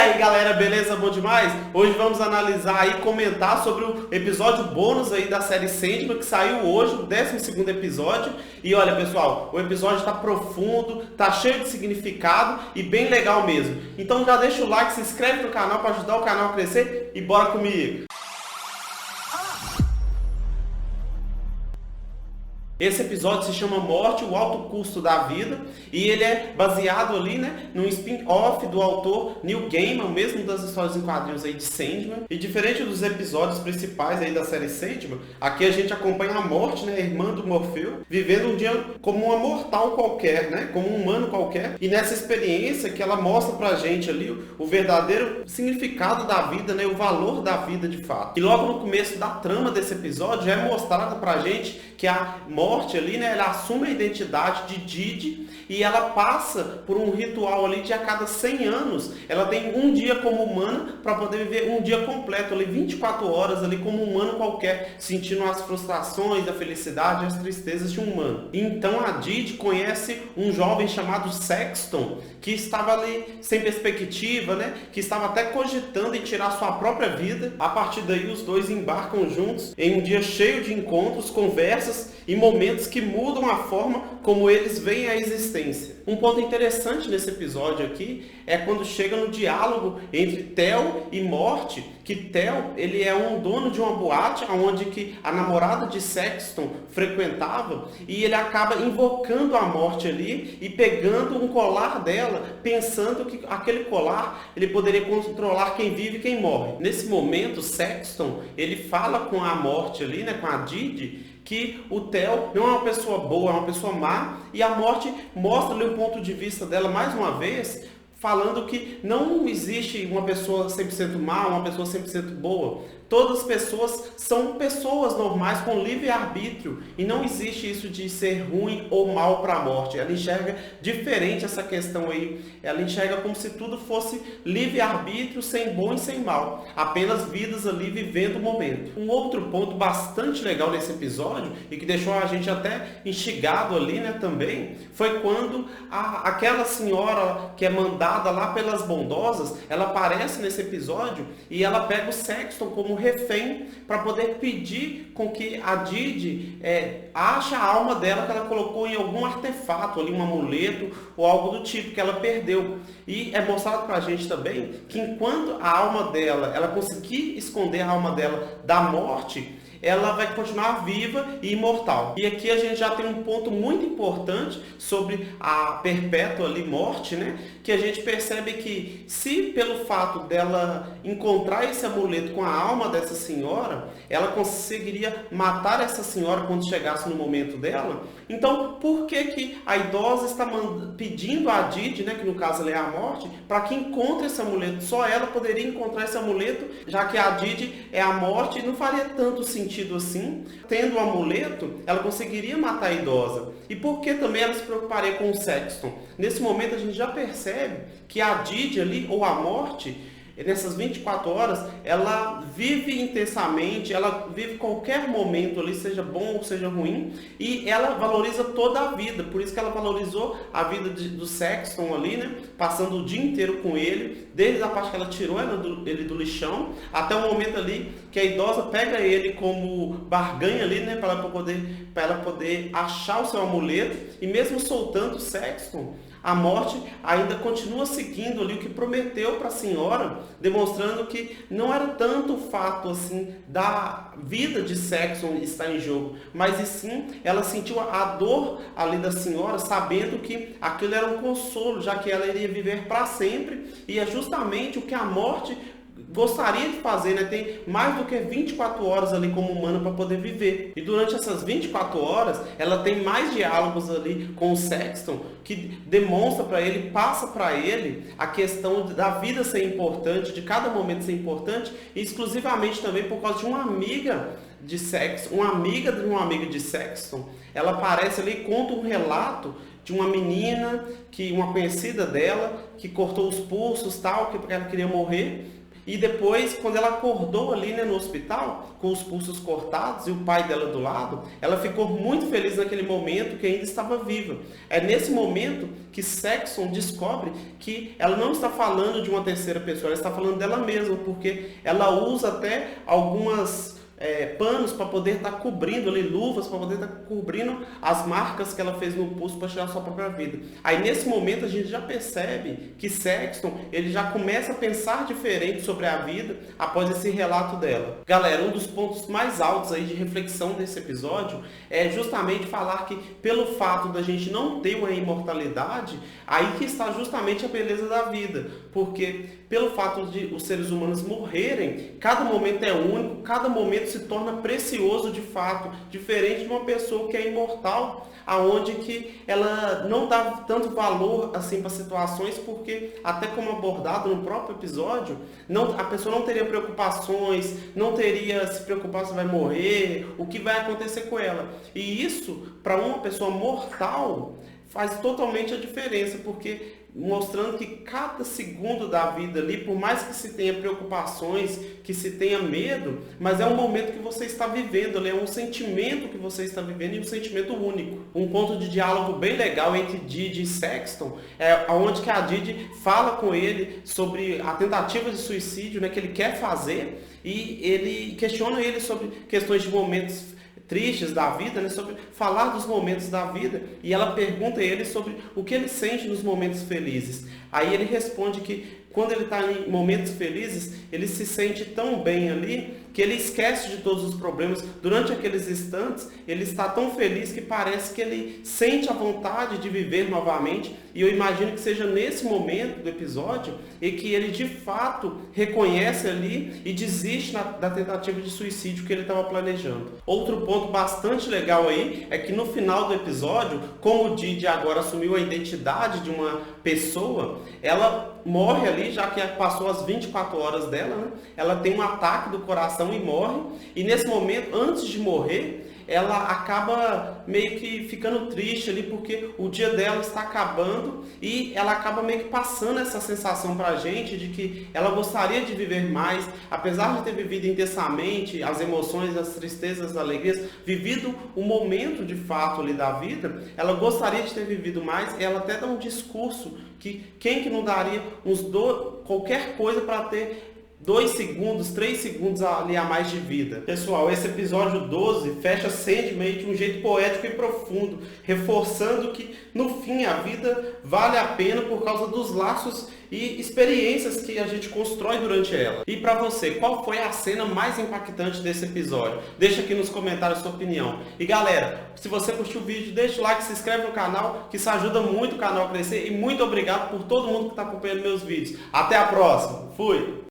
aí galera, beleza? Bom demais? Hoje vamos analisar e comentar sobre o episódio bônus aí da série Sandman, que saiu hoje, o 12º episódio. E olha pessoal, o episódio está profundo, tá cheio de significado e bem legal mesmo. Então já deixa o like, se inscreve no canal para ajudar o canal a crescer e bora comigo! Esse episódio se chama Morte, o Alto Custo da Vida, e ele é baseado ali, né, num spin-off do autor Neil Gaiman, o mesmo das histórias em quadrinhos aí de Sandman. E diferente dos episódios principais aí da série Sandman, aqui a gente acompanha a Morte, né, a irmã do Morfeu, vivendo um dia como uma mortal qualquer, né, como um humano qualquer. E nessa experiência que ela mostra pra gente ali o verdadeiro significado da vida, né, o valor da vida de fato. E logo no começo da trama desse episódio já é mostrado pra gente que a Morte ali, né, ela assume a identidade de Didi e ela passa por um ritual ali de a cada 100 anos. Ela tem um dia como humana para poder viver um dia completo ali, 24 horas ali como um humano qualquer, sentindo as frustrações, a felicidade e as tristezas de um humano. Então a Didi conhece um jovem chamado Sexton, que estava ali sem perspectiva, né, que estava até cogitando em tirar sua própria vida. A partir daí os dois embarcam juntos em um dia cheio de encontros, conversas e momentos que mudam a forma como eles veem a existência. Um ponto interessante nesse episódio aqui é quando chega no diálogo entre Theo e Morte, que Theo, ele é um dono de uma boate onde que a namorada de Sexton frequentava, e ele acaba invocando a Morte ali e pegando um colar dela, pensando que aquele colar ele poderia controlar quem vive e quem morre. Nesse momento, Sexton, ele fala com a Morte ali, né, com a Didi, que o Theo não é uma pessoa boa, é uma pessoa má, e a Morte mostra-lhe o ponto de vista dela mais uma vez, falando que não existe uma pessoa 100% má, uma pessoa 100% boa. Todas as pessoas são pessoas normais com livre-arbítrio e não existe isso de ser ruim ou mal para a Morte. Ela enxerga diferente essa questão aí. Ela enxerga como se tudo fosse livre-arbítrio, sem bom e sem mal. Apenas vidas ali vivendo o momento. Um outro ponto bastante legal nesse episódio e que deixou a gente até instigado ali, né, também, foi quando aquela senhora que é mandada lá pelas bondosas, ela aparece nesse episódio e ela pega o Sexton como refém para poder pedir com que a Didi ache a alma dela que ela colocou em algum artefato ali, um amuleto ou algo do tipo que ela perdeu. E é mostrado para a gente também que enquanto a alma dela, ela conseguir esconder a alma dela da morte, ela vai continuar viva e imortal. E aqui a gente já tem um ponto muito importante sobre a perpétua ali morte, né? Que a gente percebe que se pelo fato dela encontrar esse amuleto com a alma dessa senhora, ela conseguiria matar essa senhora quando chegasse no momento dela, então por que a idosa está pedindo a Didi, né, que no caso ela é a Morte, para que encontre esse amuleto? Só ela poderia encontrar esse amuleto, já que a Didi é a Morte, e não faria tanto sentido assim. Tendo o amuleto, ela conseguiria matar a idosa. E por que também ela se preocuparia com o Sexton? Nesse momento a gente já percebe que a Didi ali, ou a Morte, nessas 24 horas, ela vive intensamente, ela vive qualquer momento ali, seja bom ou seja ruim, e ela valoriza toda a vida. Por isso que ela valorizou a vida do Sexton ali, né? Passando o dia inteiro com ele, desde a parte que ela tirou ele do lixão, até o momento ali que a idosa pega ele como barganha ali, né? Para ela poder achar o seu amuleto, e mesmo soltando o Sexton, a Morte ainda continua seguindo ali o que prometeu para a senhora, demonstrando que não era tanto o fato assim da vida de Sexton estar em jogo, mas e sim ela sentiu a dor ali da senhora, sabendo que aquilo era um consolo, já que ela iria viver para sempre, e é justamente o que a Morte gostaria de fazer, né? Tem mais do que 24 horas ali como humana para poder viver. E durante essas 24 horas, ela tem mais diálogos ali com o Sexton, que demonstra para ele, passa para ele a questão da vida ser importante, de cada momento ser importante, e exclusivamente também por causa de uma amiga de Sexton, uma amiga de Sexton. Ela aparece ali e conta um relato de uma menina, uma conhecida dela, que cortou os pulsos, tal, porque ela queria morrer. E depois, quando ela acordou ali, né, no hospital, com os pulsos cortados e o pai dela do lado, ela ficou muito feliz naquele momento que ainda estava viva. É nesse momento que Saxon descobre que ela não está falando de uma terceira pessoa, ela está falando dela mesma, porque ela usa até algumas panos para poder estar cobrindo ali, luvas para poder estar cobrindo as marcas que ela fez no pulso para tirar a sua própria vida. Aí nesse momento a gente já percebe que Saxon, ele já começa a pensar diferente sobre a vida após esse relato dela. Galera, um dos pontos mais altos aí de reflexão desse episódio é justamente falar que pelo fato da gente não ter uma imortalidade, aí que está justamente a beleza da vida, porque pelo fato de os seres humanos morrerem, cada momento é único, cada momento se torna precioso de fato, diferente de uma pessoa que é imortal, aonde que ela não dá tanto valor assim para situações, porque até como abordado no próprio episódio, a pessoa não teria preocupações, não teria se preocupar se vai morrer, o que vai acontecer com ela. E isso, para uma pessoa mortal, faz totalmente a diferença, porque mostrando que cada segundo da vida ali, por mais que se tenha preocupações, que se tenha medo, mas é um momento que você está vivendo ali, é um sentimento que você está vivendo e um sentimento único. Um ponto de diálogo bem legal entre Didi e Saxon é onde que a Didi fala com ele sobre a tentativa de suicídio, né, que ele quer fazer, e ele questiona ele sobre questões de momentos tristes da vida, né, sobre falar dos momentos da vida, e ela pergunta a ele sobre o que ele sente nos momentos felizes. Aí ele responde que quando ele está em momentos felizes, ele se sente tão bem ali que ele esquece de todos os problemas. Durante aqueles instantes, ele está tão feliz que parece que ele sente a vontade de viver novamente. E eu imagino que seja nesse momento do episódio em que ele de fato reconhece ali e desiste da tentativa de suicídio que ele estava planejando. Outro ponto bastante legal aí é que no final do episódio, como o Didi agora assumiu a identidade de uma pessoa, ela morre ali, já que passou as 24 horas dela, né? Ela tem um ataque do coração e morre. E nesse momento, antes de morrer, ela acaba meio que ficando triste ali, porque o dia dela está acabando e ela acaba meio que passando essa sensação pra gente de que ela gostaria de viver mais, apesar de ter vivido intensamente as emoções, as tristezas, as alegrias, vivido um momento de fato ali da vida, ela gostaria de ter vivido mais. E ela até dá um discurso que quem que não daria qualquer coisa para ter 2 segundos, 3 segundos ali a mais de vida. Pessoal, esse episódio 12 fecha Sandman de um jeito poético e profundo, reforçando que no fim a vida vale a pena por causa dos laços e experiências que a gente constrói durante ela. E para você, qual foi a cena mais impactante desse episódio? Deixa aqui nos comentários a sua opinião. E galera, se você curtiu o vídeo, deixa o like, se inscreve no canal, que isso ajuda muito o canal a crescer. E muito obrigado por todo mundo que está acompanhando meus vídeos. Até a próxima. Fui!